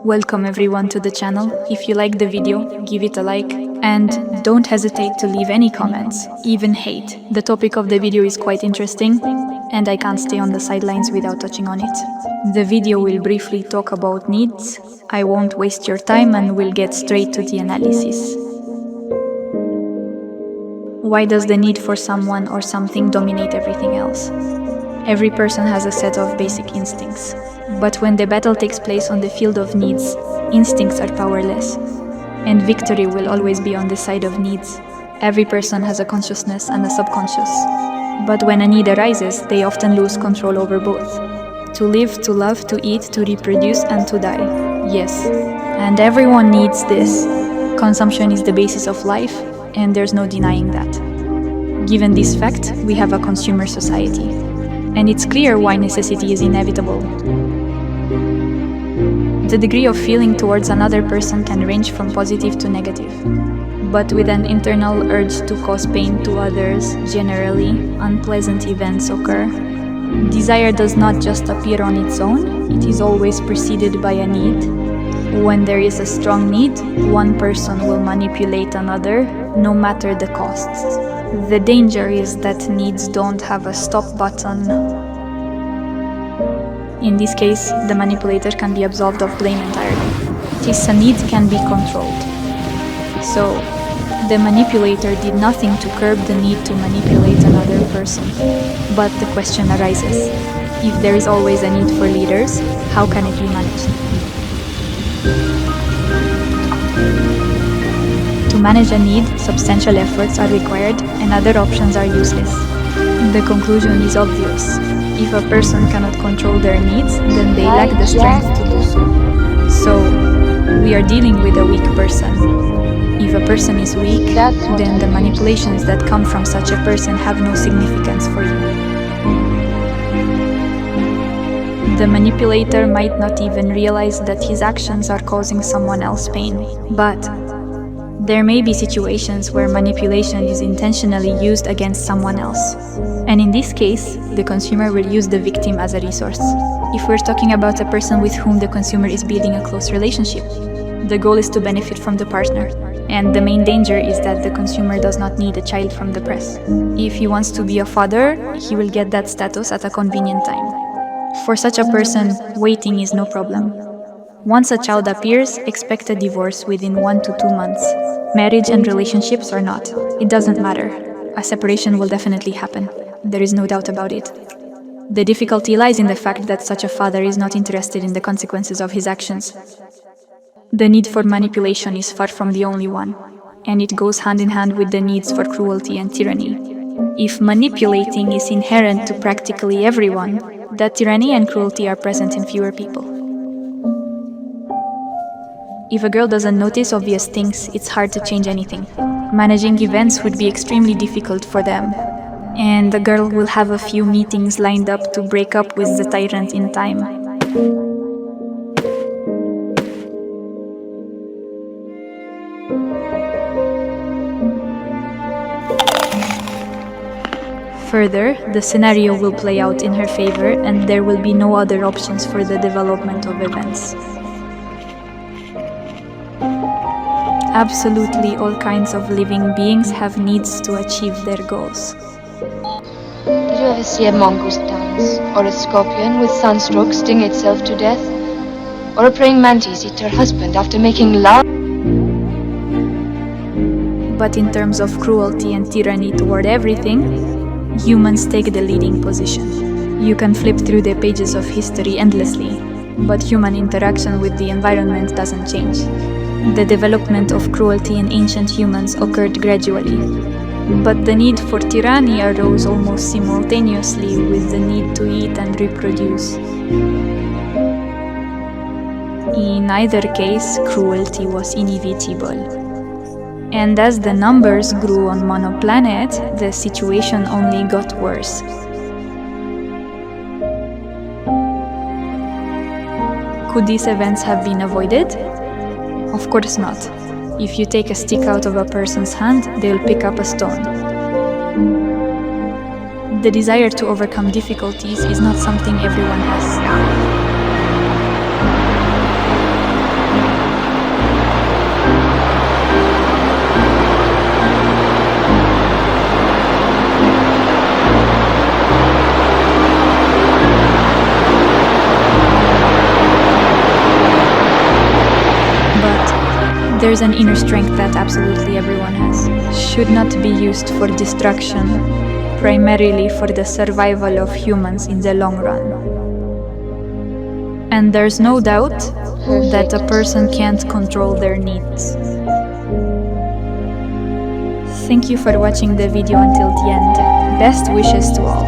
Welcome everyone to the channel. If you like the video, give it a like and don't hesitate to leave any comments, even hate. The topic of the video is quite interesting and I can't stay on the sidelines without touching on it. The video will briefly talk about needs. I won't waste your time and we'll get straight to the analysis. Why does the need for someone or something dominate everything else? Every person has a set of basic instincts. But when the battle takes place on the field of needs, instincts are powerless. And victory will always be on the side of needs. Every person has a consciousness and a subconscious. But when a need arises, they often lose control over both. To live, to love, to eat, to reproduce, and to die. Yes. And everyone needs this. Consumption is the basis of life, and there's no denying that. Given this fact, we have a consumer society. And it's clear why necessity is inevitable. The degree of feeling towards another person can range from positive to negative. But with an internal urge to cause pain to others, generally, unpleasant events occur. Desire does not just appear on its own, it is always preceded by a need. When there is a strong need, one person will manipulate another, no matter the costs. The danger is that needs don't have a stop button. In this case, the manipulator can be absolved of blame entirely. This need can be controlled. So, the manipulator did nothing to curb the need to manipulate another person. But the question arises, if there is always a need for leaders, how can it be managed? To manage a need, substantial efforts are required and other options are useless. The conclusion is obvious. If a person cannot control their needs, then they lack the strength to do so. So, we are dealing with a weak person. If a person is weak, then the manipulations that come from such a person have no significance for you. The manipulator might not even realize that his actions are causing someone else pain, but there may be situations where manipulation is intentionally used against someone else. And in this case, the consumer will use the victim as a resource. If we're talking about a person with whom the consumer is building a close relationship, the goal is to benefit from the partner. And the main danger is that the consumer does not need a child from the press. If he wants to be a father, he will get that status at a convenient time. For such a person, waiting is no problem. Once a child appears, expect a divorce within 1 to 2 months. Marriage and relationships or not, it doesn't matter. A separation will definitely happen. There is no doubt about it. The difficulty lies in the fact that such a father is not interested in the consequences of his actions. The need for manipulation is far from the only one, and it goes hand in hand with the needs for cruelty and tyranny. If manipulating is inherent to practically everyone, that tyranny and cruelty are present in fewer people. If a girl doesn't notice obvious things, it's hard to change anything. Managing events would be extremely difficult for them, and the girl will have a few meetings lined up to break up with the tyrant in time. Further, the scenario will play out in her favor and there will be no other options for the development of events. Absolutely all kinds of living beings have needs to achieve their goals. Did you ever see a mongoose dance? Or a scorpion with sunstroke sting itself to death? Or a praying mantis eat her husband after making love? But in terms of cruelty and tyranny toward everything, humans take the leading position. You can flip through the pages of history endlessly, but human interaction with the environment doesn't change. The development of cruelty in ancient humans occurred gradually, but the need for tyranny arose almost simultaneously with the need to eat and reproduce. In either case, cruelty was inevitable. And as the numbers grew on Monoplanet, the situation only got worse. Could these events have been avoided? Of course not. If you take a stick out of a person's hand, they'll pick up a stone. The desire to overcome difficulties is not something everyone has. There's an inner strength that absolutely everyone has. Should not be used for destruction, primarily for the survival of humans in the long run. And there's no doubt that a person can't control their needs. Thank you for watching the video until the end. Best wishes to all.